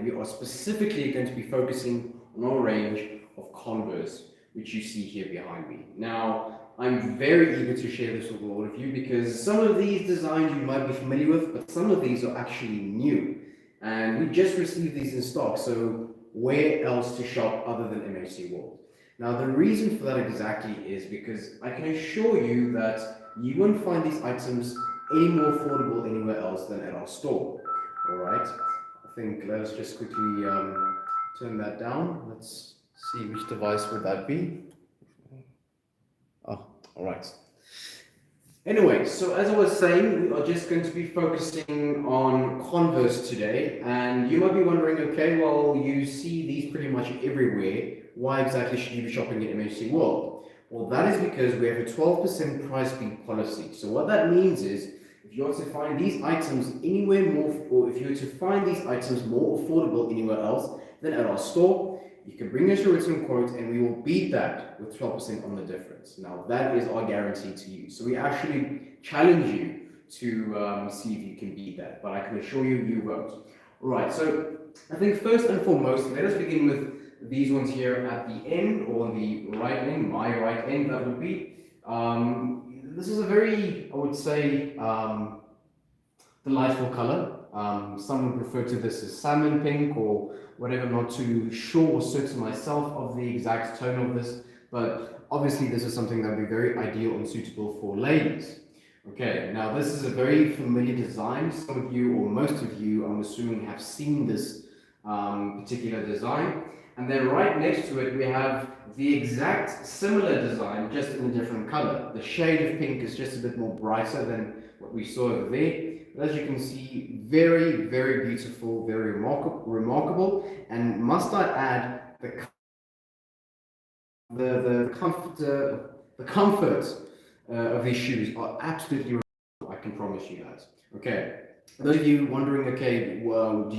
we are specifically going to be focusing on our range of Converse, which you see here behind me. Now, I'm very eager to share this with all of you because some of these designs you might be familiar with, but some of these are actually new. And we just received these in stock, so where else to shop other than MHC World? Now, the reason for that exactly is because I can assure you that you won't find these items any more affordable anywhere else than at our store. All right, I think let us just quickly turn that down. Let's see which device would that be. Oh, all right. Anyway, so as I was saying, we are just going to be focusing on Converse today, and you might be wondering, okay, well, you see these pretty much everywhere. Why exactly should you be shopping at MHC World? Well, that is because we have a 12% price beat policy. So what that means is, if you are to find these items anywhere more, or if you were to find these items more affordable anywhere else than at our store, you can bring us your written quote and we will beat that with 12% on the difference. Now, that is our guarantee to you. So we actually challenge you to see if you can beat that, but I can assure you, you won't. All right, so I think first and foremost, let us begin with these ones here at the end, or on the right end, my right end, that would be. This is a very, I would say, delightful color. Some would refer to this as salmon pink or whatever. I'm not too sure or certain myself of the exact tone of this, but obviously this is something that would be very ideal and suitable for ladies. Okay, now this is a very familiar design. Some of you, or most of you, I'm assuming, have seen this particular design. And then right next to it, we have the exact similar design, just in a different color. The shade of pink is just a bit more brighter than what we saw over there. But as you can see, very, very beautiful, very remarkable. And must I add, the comfort of these shoes are absolutely remarkable. I can promise you that. Okay. Those of you wondering, okay, well, do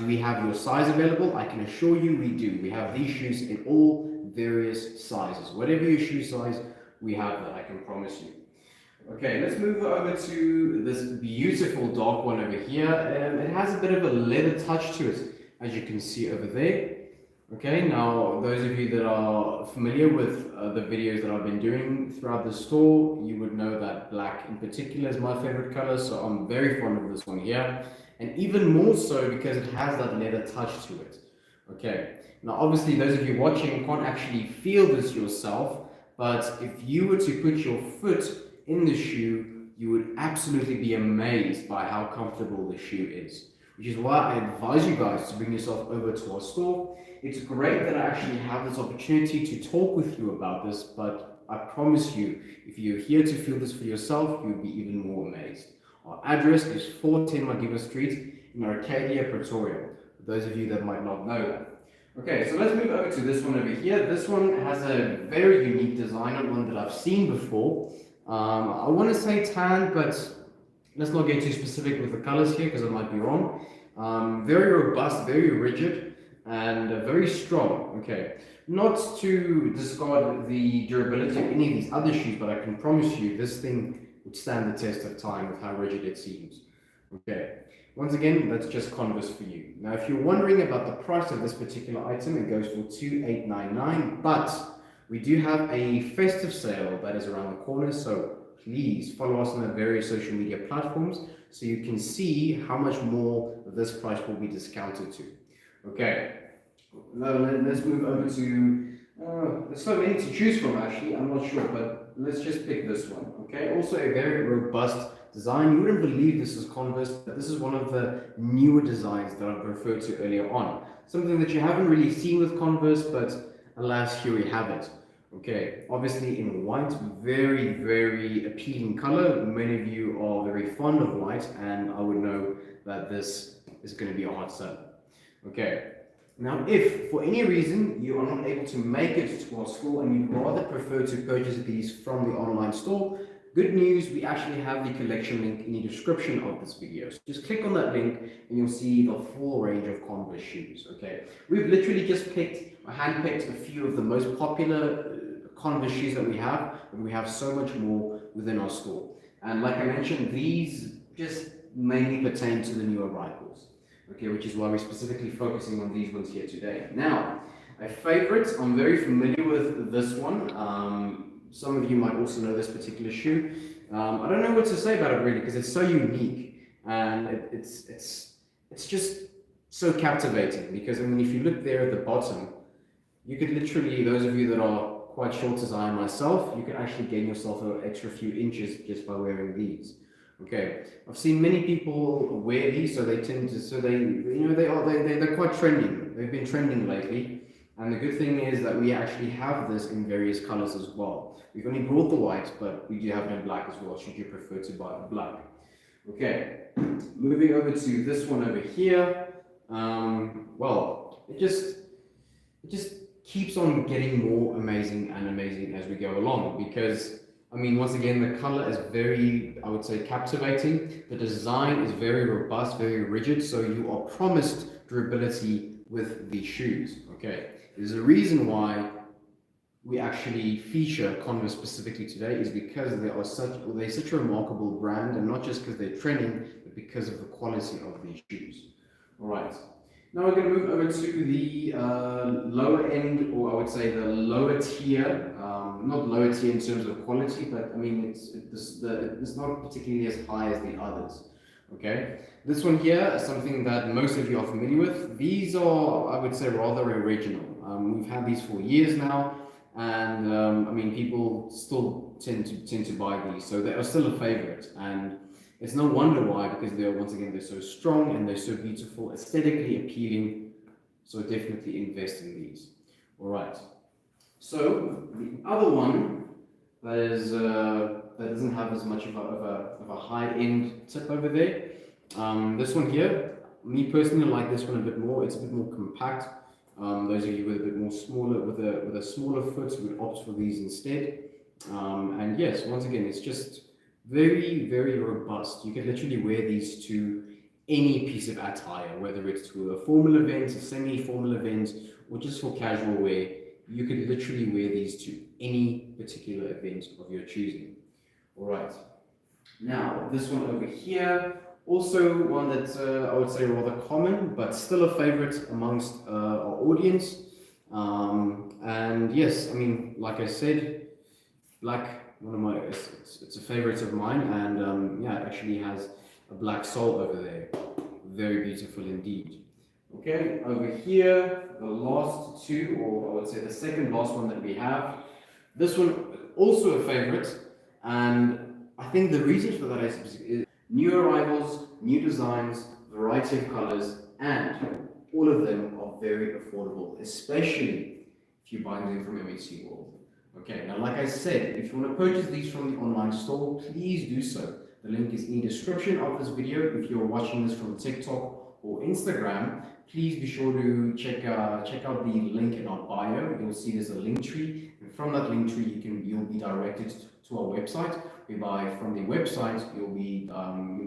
we have your size available? I can assure you we do. We have these shoes in all various sizes. Whatever your shoe size, we have that, I can promise you. Okay, let's move over to this beautiful dark one over here. It has a bit of a leather touch to it, as you can see over there. Okay, now those of you that are familiar with the videos that I've been doing throughout the store, you would know that black in particular is my favorite color, so I'm very fond of this one here. And even more so because it has that leather touch to it. Okay, now obviously those of you watching can't actually feel this yourself, but if you were to put your foot in the shoe, you would absolutely be amazed by how comfortable the shoe is. Which is why I advise you guys to bring yourself over to our store. It's great that I actually have this opportunity to talk with you about this, but I promise you, if you're here to feel this for yourself, you'll be even more amazed. Our address is 410 Madiba Street in Arcadia, Pretoria, for those of you that might not know that. Okay, so let's move over to this one over here. This one has a very unique design, not one that I've seen before. I want to say tan, but let's not get too specific with the colors here because I might be wrong. Very robust, very rigid, and very strong. Okay, not to discard the durability of any of these other shoes, but I can promise you this thing would stand the test of time with how rigid it seems. Okay, once again, that's just Converse for you. Now, if you're wondering about the price of this particular item, it goes for $2,899, but we do have a festive sale that is around the corner, so please follow us on the various social media platforms so you can see how much more this price will be discounted to. Okay, now let's move over to, there's so many to choose from actually, I'm not sure, but let's just pick this one. Okay, also a very robust design. You wouldn't believe this is Converse, but this is one of the newer designs that I've referred to earlier on. Something that you haven't really seen with Converse, but alas, here we have it. Okay, obviously in white, very, very appealing color. Many of you are very fond of white, and I would know that this is going to be a hot seller. Okay, now if for any reason you are not able to make it to our store and you'd rather prefer to purchase these from the online store, good news, we actually have the collection link in the description of this video. So just click on that link and you'll see the full range of Converse shoes. Okay, we've literally just handpicked a few of the most popular Converse shoes that we have, and we have so much more within our store. And like I mentioned, these just mainly pertain to the new arrivals. okay, which is why we're specifically focusing on these ones here today. Now, a favorite, I'm very familiar with this one. Some of you might also know this particular shoe. I don't know what to say about it really because it's so unique and it's just so captivating because I mean, if you look there at the bottom, you could literally, those of you that are quite short as I am myself, you could actually gain yourself an extra few inches just by wearing these. Okay, I've seen many people wear these, so they tend to, so they, you know, they're quite trending. They've been trending lately, and the good thing is that we actually have this in various colors as well. We've only brought the white, but we do have it in black as well, should you prefer to buy black. Okay, moving over to this one over here. Well, it just keeps on getting more amazing and amazing as we go along because I mean, once again, the color is very, I would say, captivating. The design is very robust, very rigid, so you are promised durability with these shoes. Okay, there's a reason why we actually feature Converse specifically today is because they're such a remarkable brand, and not just because they're trending, but because of the quality of these shoes. All right. Now we're going to move over to the lower end, or I would say the lower tier. Not lower tier in terms of quality, but I mean it's not particularly as high as the others. Okay, this one here is something that most of you are familiar with. These are, I would say, rather original. We've had these for years now, and I mean people still tend to buy these, so they are still a favorite. And it's no wonder why, because they're so strong and they're so beautiful, aesthetically appealing. So definitely invest in these. All right. So the other one that is that doesn't have as much of a high-end tip over there. This one here, me personally like this one a bit more. It's a bit more compact. Those of you with a bit more smaller, with a smaller foot would opt for these instead. And yes, once again, it's just very, very robust. You can literally wear these to any piece of attire, whether it's to a formal event, a semi-formal event, or just for casual wear. You could literally wear these to any particular event of your choosing. All right. Now, this one over here, also one that I would say rather common, but still a favorite amongst our audience. And yes, I mean, like I said, black. It's a favorite of mine, and yeah, it actually has a black sole over there. Very beautiful indeed. Okay, over here, the last two, or I would say the second last one that we have. This one also a favorite, and I think the reason for that is new arrivals, new designs, variety of colors, and all of them are very affordable, especially if you're buying them from MHC World. Okay, now like I said, if you want to purchase these from the online store, please do so. The link is in the description of this video. If you're watching this from TikTok or Instagram, please be sure to check out the link in our bio. You'll see there's a link tree, and from that link tree you'll be directed to our website, whereby from the website you'll be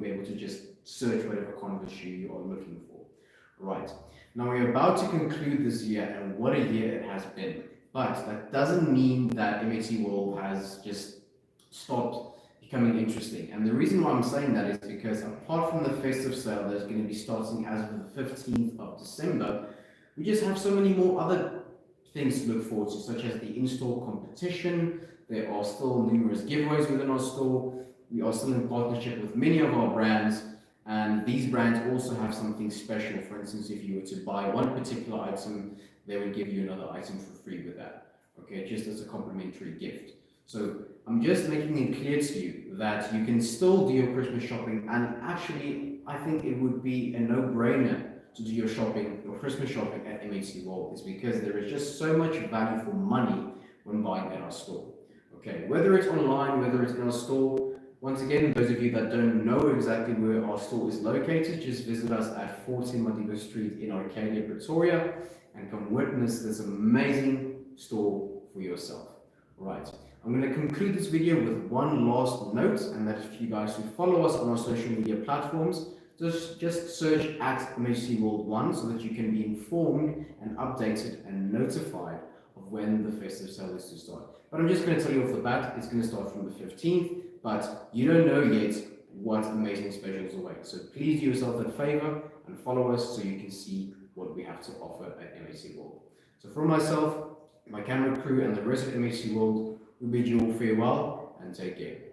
able to just search whatever Converse shoe you are looking for. Right, now we're about to conclude this year, and what a year it has been. But that doesn't mean that MHC World has just stopped becoming interesting. And the reason why I'm saying that is because apart from the festive sale that's going to be starting as of the 15th of December, we just have so many more other things to look forward to, such as the in-store competition. There are still numerous giveaways within our store. We are still in partnership with many of our brands, and these brands also have something special. For instance, if you were to buy one particular item, they would give you another item for free with that, okay, just as a complimentary gift. So I'm just making it clear to you that you can still do your Christmas shopping, and actually I think it would be a no-brainer to do your Christmas shopping at MHC World. It's because there is just so much value for money when buying at our store. Okay, whether it's online, whether it's in our store. Once again, those of you that don't know exactly where our store is located, just visit us at 14 Madiba Street in Arcadia, Pretoria, and come witness this amazing store for yourself. Right, I'm going to conclude this video with one last note, and that is for you guys to follow us on our social media platforms. Just search at MHC World 1 so that you can be informed and updated and notified of when the festive sale is to start. But I'm just going to tell you off the bat, it's going to start from the 15th, but you don't know yet what amazing specials await. So please do yourself that favor and follow us so you can see what we have to offer at MHC World. So from myself, my camera crew, and the rest of MHC World, we bid you all farewell and take care.